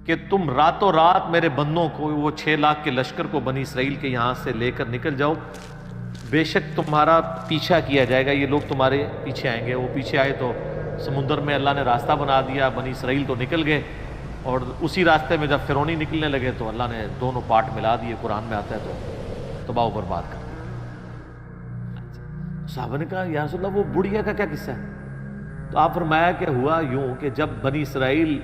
کہ تم راتوں رات میرے بندوں کو، وہ 6 لاکھ کے لشکر کو بنی اسرائیل کے یہاں سے لے کر نکل جاؤ، بے شک تمہارا پیچھا کیا جائے گا، یہ لوگ تمہارے پیچھے آئیں گے۔ وہ پیچھے آئے تو سمندر میں اللہ نے راستہ بنا دیا، بنی اسرائیل تو نکل گئے، اور اسی راستے میں جب فرعونی نکلنے لگے تو اللہ نے دونوں پارٹ ملا دیے، قرآن میں آتا ہے، تو تباہ و برباد کر دیا۔ صحابہ نے کہا یا رسول اللہ وہ بڑھیا کا کیا قصہ ہے؟ تو آپ فرمایا کہ ہوا یوں کہ جب بنی اسرائیل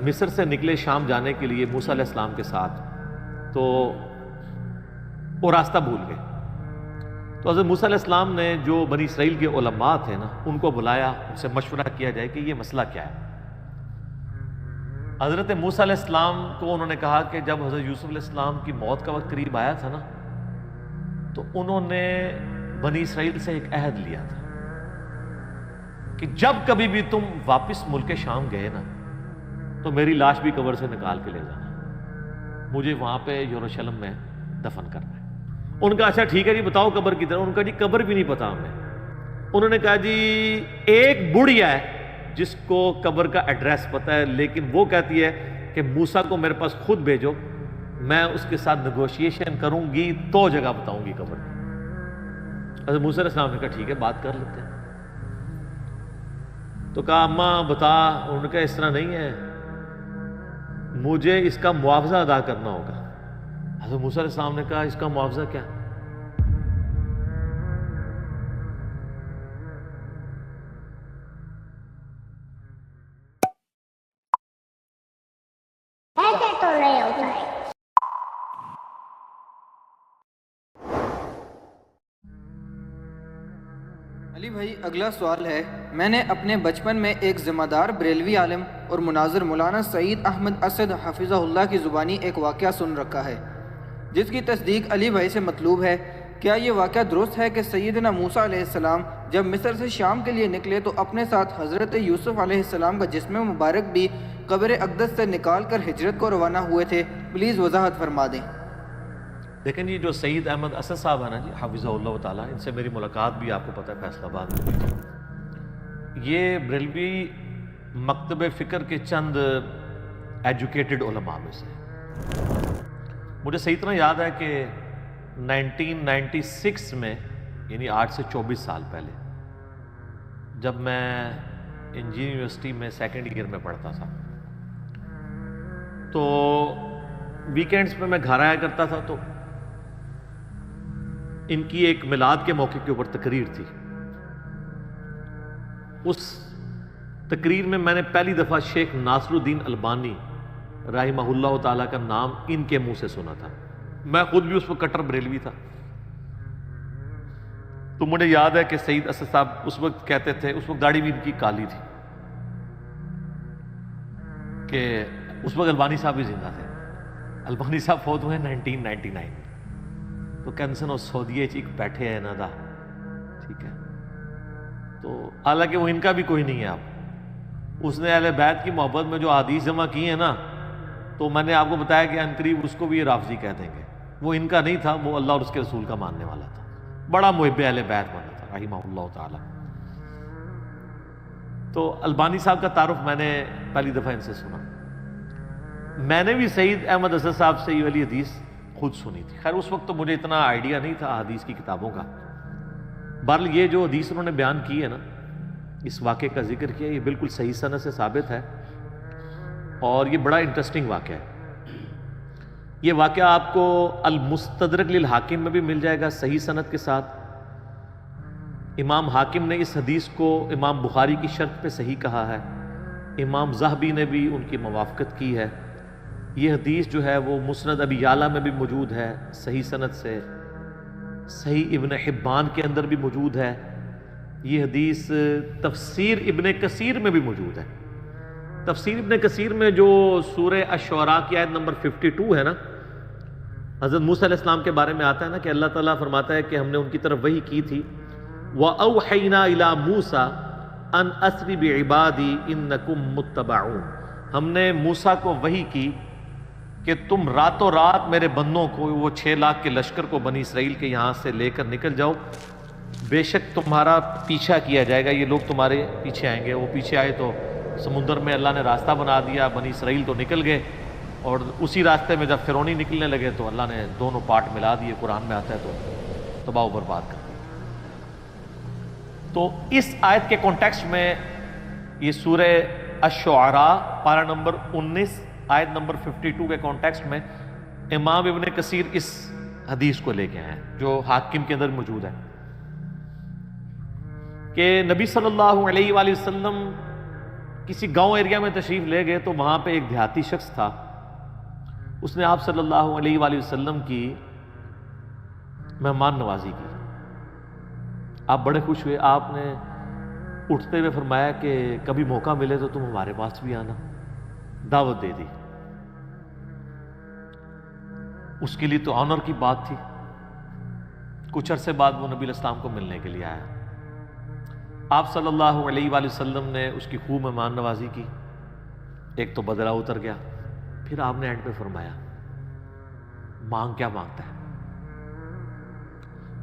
مصر سے نکلے شام جانے کے لیے موسیٰ علیہ السلام کے ساتھ، تو وہ راستہ بھول گئے۔ تو حضرت موسیٰ علیہ السلام نے جو بنی اسرائیل کے علماء تھے نا، ان کو بلایا، ان سے مشورہ کیا جائے کہ یہ مسئلہ کیا ہے۔ حضرت موسیٰ علیہ السلام کو انہوں نے کہا کہ جب حضرت یوسف علیہ السلام کی موت کا وقت قریب آیا تھا نا، تو انہوں نے بنی اسرائیل سے ایک عہد لیا تھا کہ جب کبھی بھی تم واپس ملک شام گئے نا، تو میری لاش بھی قبر سے نکال کے لے جانا، مجھے وہاں پہ یروشلم میں دفن کرنا ہے۔ ان کا اچھا ٹھیک ہے جی بتاؤ قبر کی طرح۔ ان کا جی قبر بھی نہیں پتا ہمیں۔ انہوں نے کہا جی ایک بڑھیا ہے جس کو قبر کا ایڈریس پتا ہے، لیکن وہ کہتی ہے کہ موسیٰ کو میرے پاس خود بھیجو، میں اس کے ساتھ نیگوشیشن کروں گی تو جگہ بتاؤں گی قبر کی۔ حضرت موسیٰ علیہ السلام نے کہا ٹھیک ہے بات کر لیتے ہیں۔ تو کہا اماں بتا، انہوں نے کہا اس طرح نہیں ہے، مجھے اس کا معاوضہ ادا کرنا ہوگا۔ حضرت موسیٰ علیہ السلام نے کہا اس کا معاوضہ کیا؟ ایسے تو نہیں ہوتا ہے۔ علی بھائی اگلا سوال ہے، میں نے اپنے بچپن میں ایک ذمہ دار بریلوی عالم اور مناظر مولانا سعید احمد اسد حفظہ اللہ کی زبانی ایک واقعہ سن رکھا ہے جس کی تصدیق علی بھائی سے مطلوب ہے۔ کیا یہ واقعہ درست ہے کہ سیدنا موسیٰ علیہ السلام جب مصر سے شام کے لیے نکلے تو اپنے ساتھ حضرت یوسف علیہ السلام کا جسم مبارک بھی قبر اقدس سے نکال کر ہجرت کو روانہ ہوئے تھے؟ پلیز وضاحت فرما دیں۔ دیکھیں جی جو سعید احمد اسد صاحب ہیں نا جی حفظہ اللہ تعالیٰ، ان سے میری ملاقات بھی آپ کو پتہ ہے فیصل آباد میں ہوئی تھی۔ یہ بریلوی مکتب فکر کے چند ایجوکیٹڈ علماء میں سے۔ مجھے صحیح طرح یاد ہے کہ 1996 میں، یعنی آج سے 24 سال پہلے، جب میں انجینئرنگ یونیورسٹی میں سیکنڈ ایئر میں پڑھتا تھا، تو ویکینڈز پہ میں گھر آیا کرتا تھا، تو ان کی ایک میلاد کے موقع کے اوپر تقریر تھی۔ اس تقریر میں نے پہلی دفعہ شیخ ناصر الدین البانی رحمہ اللہ تعالیٰ کا نام ان کے منہ سے سنا تھا۔ میں خود بھی اس وقت کٹر بریلوی تھا، تو مجھے یاد ہے کہ سعید اسد صاحب اس وقت کہتے تھے، اس وقت داڑھی بھی ان کی کالی تھی، کہ اس وقت البانی صاحب بھی زندہ تھے۔ البانی صاحب فوت ہوئے 1999 تو کینسن اور سعودیہ ایک بیٹھے ہیں نا دا، ٹھیک ہے، تو حالانکہ وہ ان کا بھی کوئی نہیں ہے۔ آپ اس نے اہل بیت کی محبت میں جو احادیث جمع کی ہیں نا، تو میں نے آپ کو بتایا کہ عنقریب اس کو بھی یہ رافضی کہہ دیں گے۔ وہ ان کا نہیں تھا، وہ اللہ اور اس کے رسول کا ماننے والا تھا، بڑا محب اہل بیت بنا تھا رحمہ اللہ تعالی۔ تو البانی صاحب کا تعارف میں نے پہلی دفعہ ان سے سنا۔ میں نے بھی سعید احمد اسد صاحب سے یہ والی حدیث خود سنی تھی۔ خیر اس وقت تو مجھے اتنا آئیڈیا نہیں تھا حدیث کی کتابوں کا۔ بہرحال یہ جو حدیث انہوں نے بیان کی ہے نا، اس واقعے کا ذکر کیا، یہ بالکل صحیح سند سے ثابت ہے، اور یہ بڑا انٹرسٹنگ واقعہ ہے۔ یہ واقعہ آپ کو المستدرک للحاکم میں بھی مل جائے گا صحیح سند کے ساتھ۔ امام حاکم نے اس حدیث کو امام بخاری کی شرط پہ صحیح کہا ہے، امام ذہبی نے بھی ان کی موافقت کی ہے۔ یہ حدیث جو ہے وہ مسند ابی یعلا میں بھی موجود ہے صحیح سند سے، صحیح ابن حبان کے اندر بھی موجود ہے۔ یہ حدیث تفسیر ابن کثیر میں بھی موجود ہے۔ تفسیر ابن کثیر میں جو سورہ الشعراء کی آیت نمبر 52 ہے نا، حضرت موسیٰ علیہ السلام کے بارے میں آتا ہے نا کہ اللہ تعالیٰ فرماتا ہے کہ ہم نے ان کی طرف وحی کی تھی، وَأَوْحَيْنَا إِلَى مُوسَىٰ أَنْ أَسْرِ بِعِبَادِي إِنَّكُمْ مُتَّبَعُونَ، ہم نے موسیٰ کو وحی کی کہ تم راتوں رات میرے بندوں کو، وہ 6 لاکھ کے لشکر کو بنی اسرائیل کے یہاں سے لے کر نکل جاؤ، بے شک تمہارا پیچھا کیا جائے گا، یہ لوگ تمہارے پیچھے آئیں گے۔ وہ پیچھے آئے تو سمندر میں اللہ نے راستہ بنا دیا، بنی اسرائیل تو نکل گئے، اور اسی راستے میں جب فرعونی نکلنے لگے تو اللہ نے دونوں پارٹ ملا دیے، قرآن میں آتا ہے، تو تباہ و برباد کر دیا۔ تو اس آیت کے کانٹیکسٹ میں یہ سورہ الشعراء پارہ نمبر 19 آیت نمبر 52 کے کانٹیکسٹ میں امام ابن کثیر اس حدیث کو لے کے آئے ہیں جو حاکم کے اندر موجود ہے کہ نبی صلی اللہ علیہ وآلہ وسلم کسی گاؤں ایریا میں تشریف لے گئے تو وہاں پہ ایک دیہاتی شخص تھا، اس نے آپ صلی اللہ علیہ وآلہ وسلم کی مہمان نوازی کی۔ آپ بڑے خوش ہوئے، آپ نے اٹھتے ہوئے فرمایا کہ کبھی موقع ملے تو تم ہمارے پاس بھی آنا، دعوت دے دی۔ اس کے لیے تو آنر کی بات تھی۔ کچھ عرصے بعد وہ نبی علیہ السلام کو ملنے کے لیے آیا، آپ صلی اللہ علیہ وآلہ وسلم نے اس کی خوب مہمان نوازی کی، ایک تو بدلہ اتر گیا۔ پھر آپ نے اینڈ پہ فرمایا مانگ کیا مانگتا ہے؟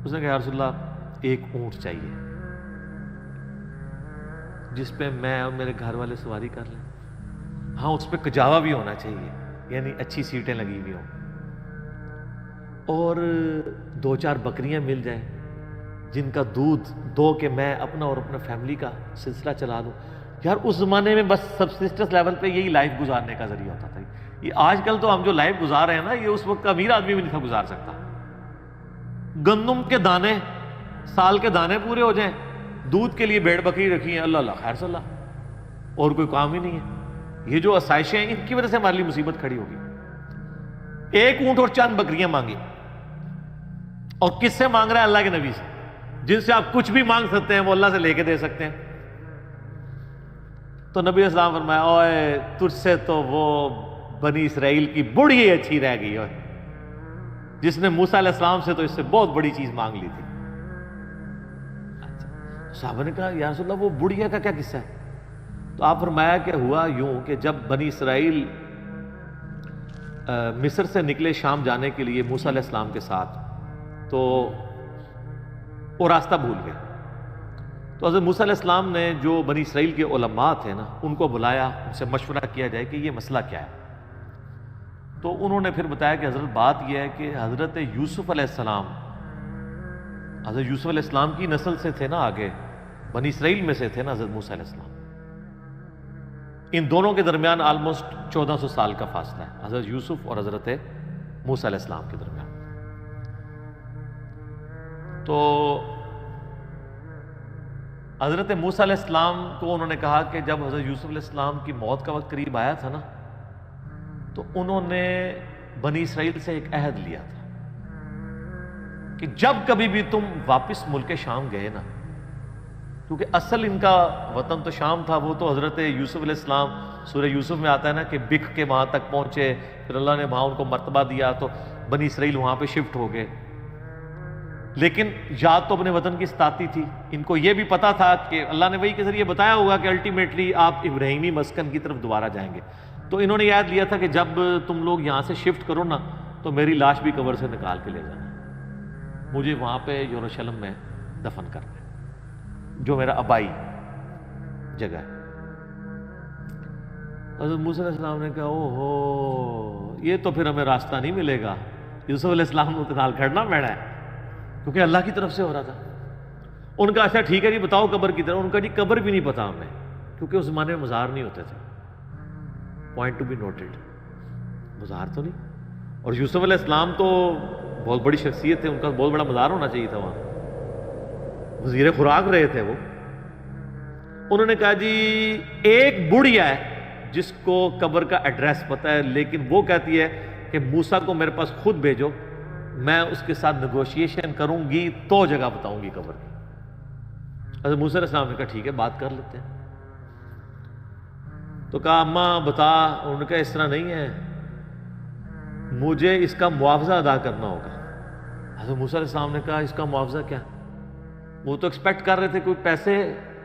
اس نے کہا یا رسول اللہ ایک اونٹ چاہیے جس پہ میں اور میرے گھر والے سواری کر لیں، ہاں اس پہ کجاوا بھی ہونا چاہیے، یعنی اچھی سیٹیں لگی ہوئی ہوں، اور 2-4 بکریاں مل جائیں جن کا دودھ دو کہ میں اپنا اور اپنا فیملی کا سلسلہ چلا دوں۔ یار اس زمانے میں بس سبسسٹنس لیول پہ یہی لائف گزارنے کا ذریعہ ہوتا تھا۔ یہ آج کل تو ہم جو لائف گزار رہے ہیں نا، یہ اس وقت کا امیر آدمی بھی نہیں تھا گزار سکتا۔ گندم کے دانے، سال کے دانے پورے ہو جائیں، دودھ کے لیے بھیڑ بکری رکھی ہیں، اللہ اللہ خیر صلی اللہ، اور کوئی کام ہی نہیں ہے۔ یہ جو آسائشیں ہیں ان کی وجہ سے ہمارے لیے مصیبت کھڑی ہوگی۔ ایک اونٹ اور چند بکریاں مانگی، اور کس سے مانگ رہا ہے؟ اللہ کے نبی سے، جن سے آپ کچھ بھی مانگ سکتے ہیں وہ اللہ سے لے کے دے سکتے ہیں۔ تو نبی اسلام فرمایا اوے تجھ سے تو وہ بنی اسرائیل کی بڑھی اچھی رہ گئی ہے جس نے موسیٰ علیہ السلام سے تو اس سے بہت بڑی چیز مانگ لی تھی۔ صحابہ نے کہا یا رسول اللہ وہ بڑھیا کا کیا قصہ ہے؟ تو آپ فرمایا کہ ہوا یوں کہ جب بنی اسرائیل مصر سے نکلے شام جانے کے لیے موسیٰ علیہ السلام کے ساتھ، تو وہ راستہ بھول گئے۔ تو حضرت موسیٰ علیہ السلام نے جو بنی اسرائیل کے علماء تھے نا، ان کو بلایا، ان سے مشورہ کیا جائے کہ یہ مسئلہ کیا ہے۔ تو انہوں نے پھر بتایا کہ حضرت بات یہ ہے کہ حضرت یوسف علیہ السلام، حضرت یوسف علیہ السلام کی نسل سے تھے نا، آگے بنی اسرائیل میں سے تھے نا حضرت موسیٰ علیہ السلام۔ ان دونوں کے درمیان آلموسٹ 1400 سال کا فاصلہ ہے، حضرت یوسف اور حضرت موسیٰ علیہ السلام کے درمیان۔ تو حضرت موسیٰ علیہ السلام کو انہوں نے کہا کہ جب حضرت یوسف علیہ السلام کی موت کا وقت قریب آیا تھا نا، تو انہوں نے بنی اسرائیل سے ایک عہد لیا تھا کہ جب کبھی بھی تم واپس ملک شام گئے نا، کیونکہ اصل ان کا وطن تو شام تھا، وہ تو حضرت یوسف علیہ السلام سورہ یوسف میں آتا ہے نا کہ بکھ کے وہاں تک پہنچے، پھر اللہ نے وہاں ان کو مرتبہ دیا تو بنی اسرائیل وہاں پہ شفٹ ہو گئے۔ لیکن یاد تو اپنے وطن کی ستاتی تھی، ان کو یہ بھی پتا تھا کہ اللہ نے وحی کے ذریعے بتایا ہوگا کہ الٹیمیٹلی آپ ابراہیمی مسکن کی طرف دوبارہ جائیں گے۔ تو انہوں نے یاد لیا تھا کہ جب تم لوگ یہاں سے شفٹ کرو نا تو میری لاش بھی قبر سے نکال کے لے جانا، مجھے وہاں پہ یروشلم میں دفن کرنا ہے جو میرا آبائی جگہ ہے۔ حضرت موسیٰ علیہ السلام نے کہا او ہو یہ تو پھر ہمیں راستہ نہیں ملے گا، یوسف علیہ السلام کو نال کھڑنا پڑنا ہے کیونکہ اللہ کی طرف سے ہو رہا تھا۔ ان کا اچھا ٹھیک ہے جی بتاؤ قبر کی طرف، ان کا جی قبر بھی نہیں پتا ہمیں، کیونکہ اس زمانے میں مزار نہیں ہوتے تھے، پوائنٹ ٹو بی نوٹڈ، مزار تو نہیں۔ اور یوسف علیہ السلام تو بہت بڑی شخصیت تھے، ان کا بہت بڑا مزار ہونا چاہیے تھا، وہاں وزیر خوراک رہے تھے وہ۔ انہوں نے کہا جی ایک بڑھیا ہے جس کو قبر کا ایڈریس پتا ہے، لیکن وہ کہتی ہے کہ موسیٰ کو میرے پاس خود بھیجو، میں اس کے ساتھ نیگوشیشن کروں گی تو جگہ بتاؤں گی قبر کی۔ حضرت موسیٰ علیہ السلام نے کہا ٹھیک ہے بات کر لیتے ہیں۔ تو کہا اماں بتا، انہوں نے کہا اس طرح نہیں ہے، مجھے اس کا معاوضہ ادا کرنا ہوگا۔ حضرت موسیٰ علیہ السلام نے کہا اس کا معاوضہ کیا؟ وہ تو ایکسپیکٹ کر رہے تھے کوئی پیسے،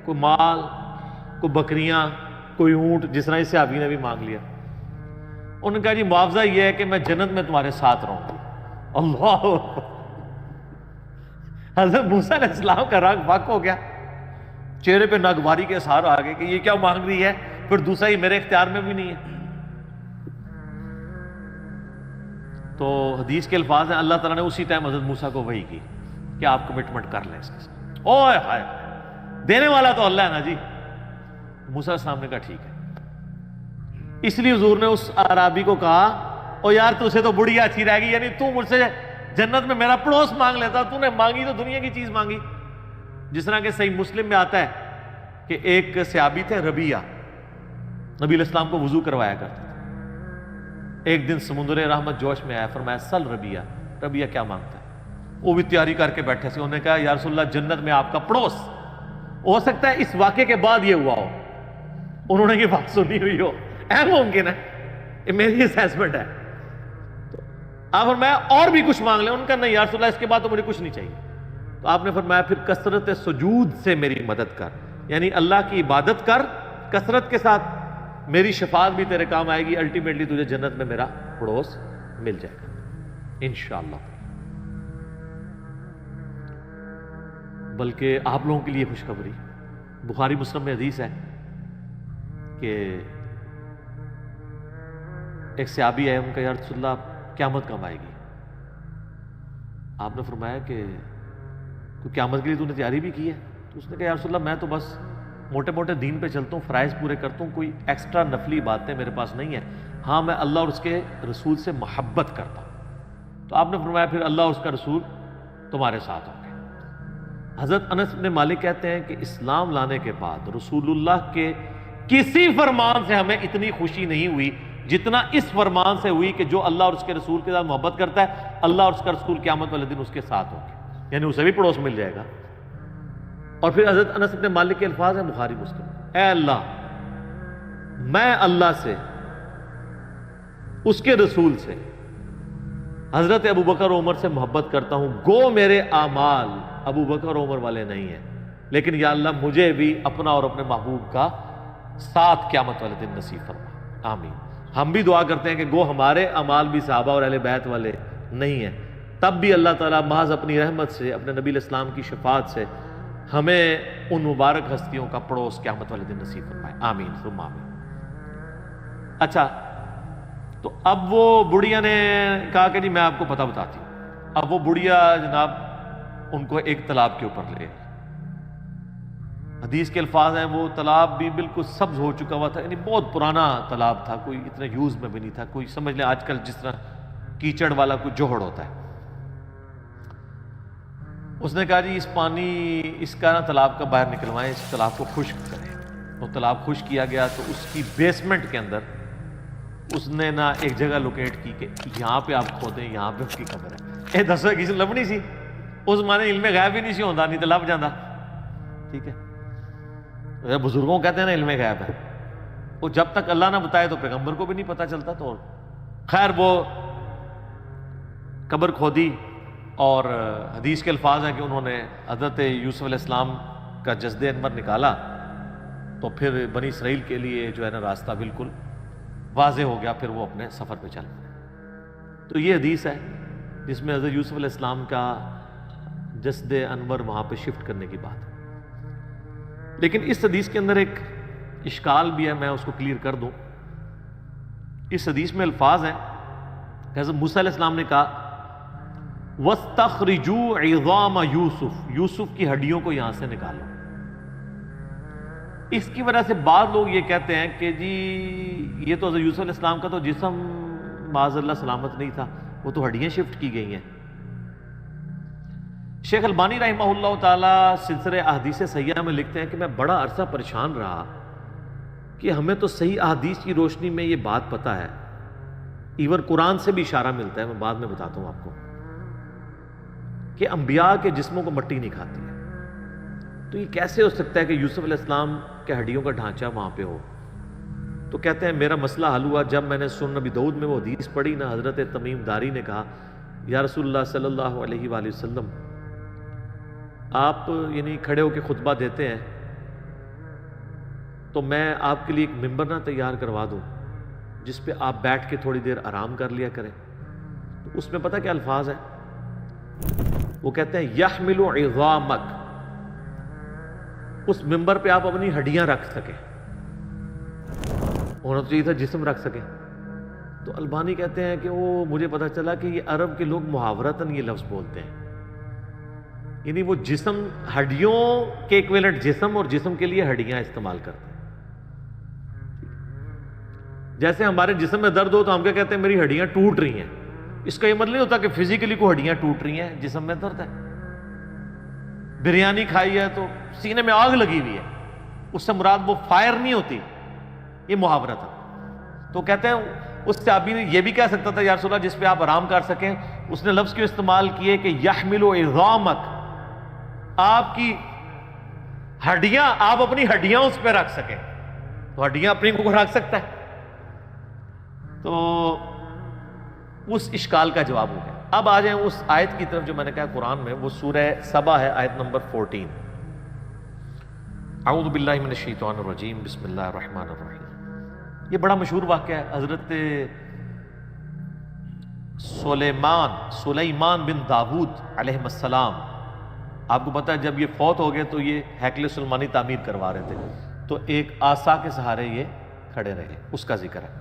کوئی مال، کوئی بکریاں، کوئی اونٹ، جس طرح اس صحابی نے بھی مانگ لیا۔ انہوں نے کہا جی معاوضہ یہ ہے کہ میں جنت میں تمہارے ساتھ رہوں گا۔ اللہ، حضرت موسیٰ علیہ السلام کا رنگ فاق ہو گیا، چہرے پہ ناگواری کے اثار آ گئے کہ یہ کیا مانگ رہی ہے پھر دوسرا ہی میرے اختیار میں بھی نہیں ہے. تو حدیث کے الفاظ ہیں اللہ تعالیٰ نے اسی ٹائم حضرت موسیٰ کو وحی کی کہ آپ کمٹمنٹ کر لیں اس کے ساتھ. اوہ ہائے دینے والا تو اللہ ہے نا جی. موسیٰ السلام نے کہا ٹھیک ہے. اس لیے حضور نے اس اعرابی کو کہا او یار تجھے تو بڑھیا اچھی رہ گئی, یعنی تو مجھ سے جنت میں میرا پڑوس مانگ لیتا, تو نے مانگی تو دنیا کی چیز مانگی. جس طرح کہ صحیح مسلم میں آتا ہے کہ ایک صحابی تھے ربیہ, نبی علیہ السلام کو وضو کروایا کرتے تھے. ایک دن سمندر رحمت جوش میں آیا, فرمایا سل ربیہ, ربیہ کیا مانگتا ہے؟ وہ بھی تیاری کر کے بیٹھے سے. انہوں نے کہا یا رسول اللہ جنت میں آپ کا پڑوس. ہو سکتا ہے اس واقعے کے بعد یہ ہوا ہو, انہوں نے یہ بات سنی ہوئی ہو, اہم ممکن ہے, یہ میری اسیسمنٹ ہے. تو آپ فرمایا اور بھی کچھ مانگ لیں. ان کا نہیں یا رسول اللہ اس کے بعد تو مجھے کچھ نہیں چاہیے. تو آپ نے فرمایا پھر کثرت سجود سے میری مدد کر, یعنی اللہ کی عبادت کر کثرت کے ساتھ, میری شفاعت بھی تیرے کام آئے گی, الٹیمیٹلی تجھے جنت میں میرا پڑوس مل جائے گا انشاءاللہ. بلکہ آپ لوگوں کے لیے خوشخبری, بخاری مسلم میں حدیث ہے کہ ایک صحابی ہے, ان کا یا رسول اللہ قیامت کب آئے گی؟ آپ نے فرمایا کہ تو قیامت کے لیے تو نے تیاری بھی کی ہے؟ تو اس نے کہا یا رسول اللہ میں تو بس موٹے موٹے دین پہ چلتا ہوں, فرائض پورے کرتا ہوں, کوئی ایکسٹرا نفلی باتیں میرے پاس نہیں ہیں. ہاں میں اللہ اور اس کے رسول سے محبت کرتا ہوں. تو آپ نے فرمایا پھر اللہ اور اس کا رسول تمہارے ساتھ ہوں گے. حضرت انس بن مالک کہتے ہیں کہ اسلام لانے کے بعد رسول اللہ کے کسی فرمان سے ہمیں اتنی خوشی نہیں ہوئی جتنا اس فرمان سے ہوئی کہ جو اللہ اور اس کے رسول کے ساتھ محبت کرتا ہے اللہ اور اس کا رسول قیامت والے دن اس کے ساتھ ہوں گے, یعنی اسے بھی پڑوس مل جائے گا. اور پھر حضرت انس بن مالک کے الفاظ ہیں بخاری مسلم, اے اللہ میں اللہ سے, اس کے رسول سے, حضرت ابو بکر و عمر سے محبت کرتا ہوں, گو میرے اعمال ابو بکر و عمر والے نہیں ہیں, لیکن یا اللہ مجھے بھی اپنا اور اپنے محبوب کا ساتھ قیامت والے دن نصیب فرما, آمین. ہم بھی دعا کرتے ہیں کہ گو ہمارے اعمال بھی صحابہ اور اہل بیت والے نہیں ہیں, تب بھی اللہ تعالیٰ محض اپنی رحمت سے, اپنے نبی علیہ السلام کی شفاعت سے ہمیں ان مبارک ہستیوں کا پڑوس قیامت والے دن نصیب فرمائے, آمین ثم آمین. اچھا تو اب وہ بڑھیا نے کہا کہ جی میں آپ کو پتہ بتاتی ہوں. اب وہ بڑھیا جناب ان کو ایک تالاب کے اوپر لے, حدیث کے الفاظ ہیں وہ تالاب بھی بالکل سبز ہو چکا ہوا تھا, یعنی بہت پرانا تالاب تھا, کوئی اتنا یوز میں بھی نہیں تھا, کوئی سمجھ لیں آج کل جس طرح کیچڑ والا کوئی جوہڑ ہوتا ہے. اس نے کہا جی اس پانی اس کا نا تالاب کا باہر نکلوائیں, اس تالاب کو خشک کریں. وہ تالاب خشک کیا گیا تو اس کی بیسمنٹ کے اندر اس نے نا ایک جگہ لوکیٹ کی کہ یہاں پہ آپ کھودیں, یہاں پہ اس کی قبر ہے. دسو کسی لبنی سی, اس مانے علم غیب ہی نہیں سی ہوتا, نہیں تو لب جانا. ٹھیک ہے, بزرگوں کہتے ہیں نا علم غیب ہے, وہ جب تک اللہ نہ بتائے تو پیغمبر کو بھی نہیں پتہ چلتا. تو خیر وہ قبر کھودی, اور حدیث کے الفاظ ہیں کہ انہوں نے حضرت یوسف علیہ السلام کا جسد انور نکالا, تو پھر بنی اسرائیل کے لیے جو ہے نا راستہ بالکل واضح ہو گیا, پھر وہ اپنے سفر پہ چل. تو یہ حدیث ہے جس میں حضرت یوسف علیہ السلام کا جسد انور وہاں پہ شفٹ کرنے کی بات ہے. لیکن اس حدیث کے اندر ایک اشکال بھی ہے, میں اس کو کلیئر کر دوں. اس حدیث میں الفاظ ہیں کہ حضرت موسیٰ علیہ السلام نے کہا وَاسْتَخْرِجُوا عِظَامَ یوسف, یوسف کی ہڈیوں کو یہاں سے نکالو. اس کی وجہ سے بعض لوگ یہ کہتے ہیں کہ جی یہ تو حضرت یوسف علیہ السلام کا تو جسم معاذ اللہ سلامت نہیں تھا, وہ تو ہڈیاں شفٹ کی گئی ہیں. شیخ البانی رحمہ اللہ تعالیٰ سلسلہ احادیث صحیحہ میں لکھتے ہیں کہ میں بڑا عرصہ پریشان رہا کہ ہمیں تو صحیح احادیث کی روشنی میں یہ بات پتہ ہے, ایون قرآن سے بھی اشارہ ملتا ہے, میں بعد میں بتاتا ہوں آپ کو, کہ انبیاء کے جسموں کو مٹی نہیں کھاتی ہے. تو یہ کیسے ہو سکتا ہے کہ یوسف علیہ السلام کے ہڈیوں کا ڈھانچہ وہاں پہ ہو؟ تو کہتے ہیں میرا مسئلہ حل ہوا جب میں نے سنن نبی داؤد میں وہ حدیث پڑھی نا, حضرت تمیم داری نے کہا یا رسول اللہ صلی اللہ علیہ وآلہ وسلم آپ یعنی کھڑے ہو کے خطبہ دیتے ہیں تو میں آپ کے لیے ایک ممبر نہ تیار کروا دوں جس پہ آپ بیٹھ کے تھوڑی دیر آرام کر لیا کریں. تو اس میں پتہ کیا الفاظ ہیں, وہ کہتے ہیں یحمل عظامک, اس ممبر پہ آپ اپنی ہڈیاں رکھ سکیں. ہونا تو چاہیے تھا جسم رکھ سکے. تو البانی کہتے ہیں کہ وہ مجھے پتا چلا کہ یہ عرب کے لوگ محاورتاً یہ لفظ بولتے ہیں, یعنی وہ جسم, ہڈیوں کے ایکویلنٹ جسم اور جسم کے لیے ہڈیاں استعمال کرتے ہیں. جیسے ہمارے جسم میں درد ہو تو ہم کیا کہتے ہیں, میری ہڈیاں ٹوٹ رہی ہیں. اس کا یہ مطلب نہیں ہوتا کہ فزیکلی کوئی ہڈیاں ٹوٹ رہی ہیں, جسم میں درد ہے. بریانی کھائی ہے تو سینے میں آگ لگی ہوئی ہے, اس سے مراد وہ فائر نہیں ہوتی, یہ محاورہ تھا. تو کہتے ہیں اس صحابی نے یہ بھی کہہ سکتا تھا یا رسول اللہ جس پہ آپ آرام کر سکیں, اس نے لفظ کیوں استعمال کیے کہ یحمل عظامک, آپ کی ہڈیاں, آپ اپنی ہڈیاں اس پہ رکھ سکیں. تو ہڈیاں اپنی کو رکھ سکتا ہے. تو اس اشکال کا جواب ہو گیا. اب آ جائیں اس آیت کی طرف جو میں نے کہا قرآن میں, وہ سورہ سبا ہے, آیت نمبر 14. اعوذ باللہ من الشیطان الرجیم, بسم اللہ الرحمن الرحیم. یہ بڑا مشہور واقعہ ہے. حضرت سلیمان بن داود علیہ السلام, آپ کو پتا ہے جب یہ فوت ہو گئے تو یہ ہیکل سلیمانی تعمیر کروا رہے تھے, تو ایک عصا کے سہارے یہ کھڑے رہے. اس کا ذکر ہے.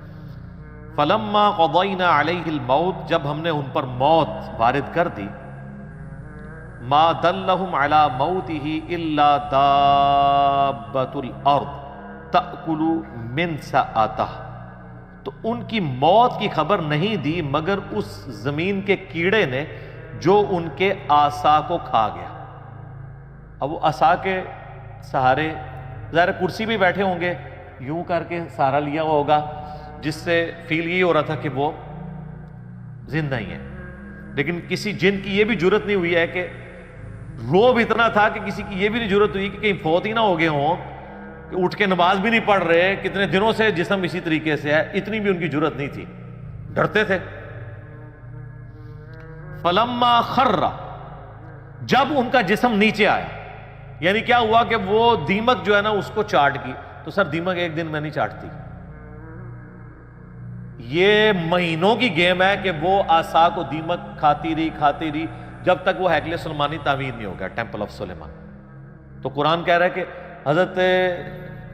فلما قضینا علیہ الموت, جب ہم نے ان پر موت وارد کر دی, ما دلہم علی موتہ الا دابۃ الارض تأکل من سأتہ, تو ان کی موت کی خبر نہیں دی مگر اس زمین کے کیڑے نے جو ان کے عصا کو کھا گیا. اب وہ عصا کے سہارے, ظاہر کرسی بھی بیٹھے ہوں گے, یوں کر کے سہارا لیا ہوا ہوگا, جس سے فیل یہ ہو رہا تھا کہ وہ زندہ ہی ہے. لیکن کسی جن کی یہ بھی جرت نہیں ہوئی ہے کہ, روب اتنا تھا کہ کسی کی یہ بھی نہیں جرت ہوئی کہ کہیں فوت ہی نہ ہو گئے ہوں, کہ اٹھ کے نماز بھی نہیں پڑھ رہے, کتنے دنوں سے جسم اسی طریقے سے ہے, اتنی بھی ان کی جرت نہیں تھی, ڈرتے تھے. فلما خر, جب ان کا جسم نیچے آیا, یعنی کیا ہوا کہ وہ دیمک جو ہے نا اس کو چاٹ گئی. تو سر دیمک ایک دن میں نہیں چاٹتی, یہ مہینوں کی گیم ہے کہ وہ عصا کو دیمک کھاتی رہی جب تک وہ ہیکل سلیمانی تعمیر نہیں ہو گیا, ٹیمپل آف سلیمان. تو قرآن کہہ رہا ہے کہ حضرت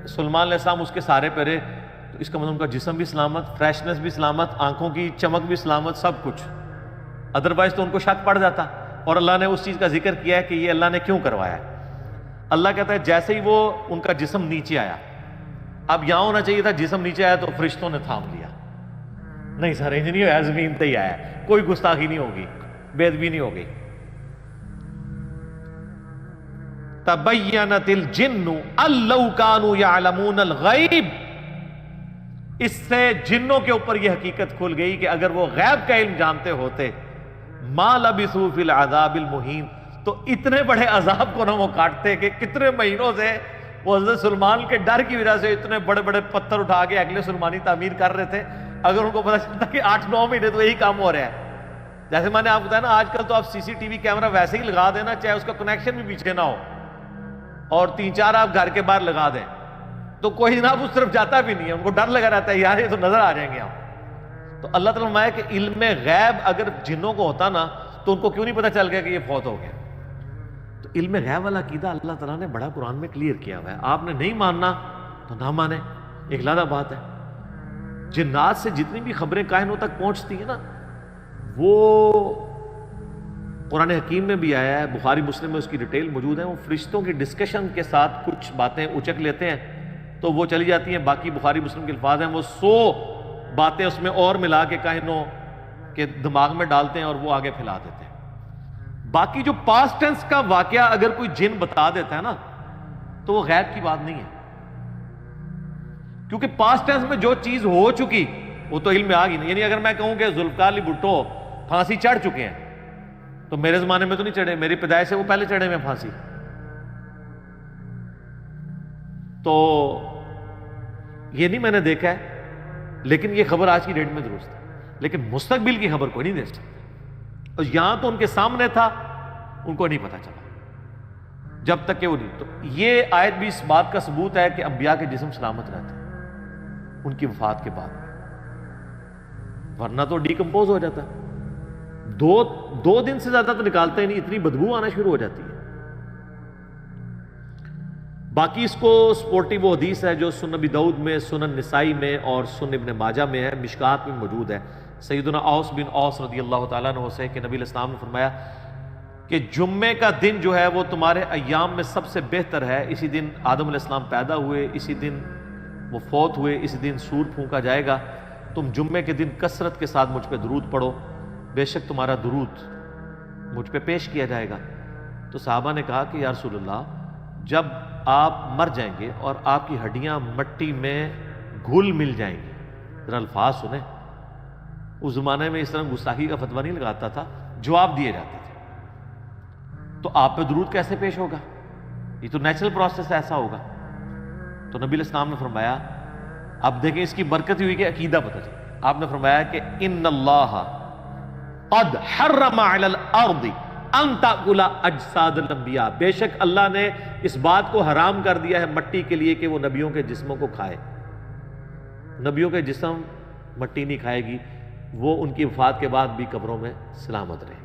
سلیمان علیہ السلام اس کے سارے پہ رہے, تو اس کا مطلب ان کا جسم بھی سلامت, فریشنس بھی سلامت, آنکھوں کی چمک بھی سلامت, سب کچھ. ادروائز تو ان کو شک پڑ جاتا. اور اللہ نے اس چیز کا ذکر کیا ہے کہ یہ اللہ نے کیوں کروایا ہے. اللہ کہتا ہے جیسے ہی وہ ان کا جسم نیچے آیا, اب یہاں ہونا چاہیے تھا جسم نیچے آیا تو فرشتوں نے تھام لیا, نہیں سر انج نہیں ہوا, زمین تے ہی آیا, کوئی گستاخی نہیں ہوگی, بے ادبی نہیں ہوگی. تبینت الجن ان لو کانوا یعلمون الغیب, اس سے جنوں کے اوپر یہ حقیقت کھل گئی کہ اگر وہ غیب کا علم جانتے ہوتے, ما لبثوا فی العذاب المہین, تو اتنے بڑے عذاب کو نہ وہ کاٹتے کہ کتنے مہینوں سے وہ حضرت سلیمان کے ڈر کی وجہ سے اتنے بڑے بڑے پتھر اٹھا کے ہیکل سلیمانی تعمیر کر رہے تھے. اگر ان کو پتا چلتا کہ 8-9 مہینے تو یہی کام ہو رہا ہے. جیسے میں نے آپ کو بتایا نا, آج کل تو آپ CCTV کیمرہ ویسے ہی لگا دینا, چاہے اس کا کنیکشن بھی پیچھے نہ ہو, اور 3-4 آپ گھر کے باہر لگا دیں, تو کوئی جناب اس طرف جاتا بھی نہیں ہے, ان کو ڈر لگا رہتا ہے یار یہ تو نظر آ جائیں گے ہم. تو اللہ تعالیٰ فرمایا کہ علم غیب اگر جنوں کو ہوتا نا تو ان کو کیوں نہیں پتا چل گیا کہ یہ فوت ہو گیا. تو علم غیب والا عقیدہ اللہ تعالیٰ نے بڑا قرآن میں کلیئر کیا ہوا ہے. آپ نے نہیں ماننا تو نہ مانے, ایک علیحدہ بات ہے. جنات سے جتنی بھی خبریں کائنوں تک پہنچتی ہیں نا, وہ قرآن حکیم میں بھی آیا ہے, بخاری مسلم میں اس کی ڈیٹیل موجود ہے. وہ فرشتوں کی ڈسکشن کے ساتھ کچھ باتیں اچک لیتے ہیں تو وہ چلی جاتی ہیں, باقی بخاری مسلم کے الفاظ ہیں, وہ 100 باتیں اس میں اور ملا کے کائنوں کے دماغ میں ڈالتے ہیں اور وہ آگے پھیلا دیتے ہیں. باقی جو پاسٹ ٹینس کا واقعہ اگر کوئی جن بتا دیتا ہے نا تو وہ غیب کی بات نہیں ہے, کیونکہ پاسٹ ٹینس میں جو چیز ہو چکی وہ تو علم میں آ گئی نہیں. یعنی اگر میں کہوں کہ ذوالفقار علی بھٹو پھانسی چڑھ چکے ہیں, تو میرے زمانے میں تو نہیں چڑھے, میری پیدائش سے وہ پہلے چڑھے ہوئے پھانسی. تو یہ نہیں میں نے دیکھا ہے, لیکن یہ خبر آج کی ڈیٹ میں درست ہے, لیکن مستقبل کی خبر کوئی نہیں دے سکتا. اور یہاں تو ان کے سامنے تھا, ان کو نہیں پتا چلا جب تک کہ وہ نہیں. تو یہ آیت بھی اس بات کا ثبوت ہے کہ انبیاء کے جسم سلامت رہتے ہیں ان کی وفات کے بعد, ورنہ تو ڈیکمپوز ہو جاتا ہے. 2 دن سے زیادہ تو نکالتے ہی نہیں, اتنی بدبو آنا شروع ہو جاتی ہے. باقی اس کو سپورٹی وہ حدیث ہے جو سنن ابی داؤد میں، سنن نسائی میں اور سنن ابن ماجہ میں ہے، مشکات میں موجود ہے۔ سیدنا اوس بن اوس رضی اللہ تعالیٰ عنہ سے کہ نبی علیہ السلام نے فرمایا کہ جمعے کا دن جو ہے وہ تمہارے ایام میں سب سے بہتر ہے، اسی دن آدم علیہ السلام پیدا ہوئے، اسی دن وہ فوت ہوئے، اسی دن سور پھونکا جائے گا، تم جمعے کے دن کثرت کے ساتھ مجھ پہ درود پڑھو، بے شک تمہارا درود مجھ پہ پیش کیا جائے گا۔ تو صحابہ نے کہا کہ یا رسول اللہ، جب آپ مر جائیں گے اور آپ کی ہڈیاں مٹی میں گھل مل جائیں گی، ذرا الفاظ سنیں، اس زمانے میں اس طرح گستاخی کا فتویٰ نہیں لگاتا تھا، جواب دیے جاتے تھے، تو آپ پہ درود کیسے پیش ہوگا؟ یہ تو نیچرل پروسیس ایسا ہوگا۔ تو نبی علیہ السلام نے فرمایا، اب دیکھیں اس کی برکت ہوئی کہ عقیدہ پتہ چلا، آپ نے فرمایا کہ ان اللہ قد حرم علی الارض ان تاکل اجساد الانبیاء، بے شک اللہ نے اس بات کو حرام کر دیا ہے مٹی کے لیے کہ وہ نبیوں کے جسموں کو کھائے۔ نبیوں کے جسم مٹی نہیں کھائے گی، وہ ان کی وفات کے بعد بھی قبروں میں سلامت رہے۔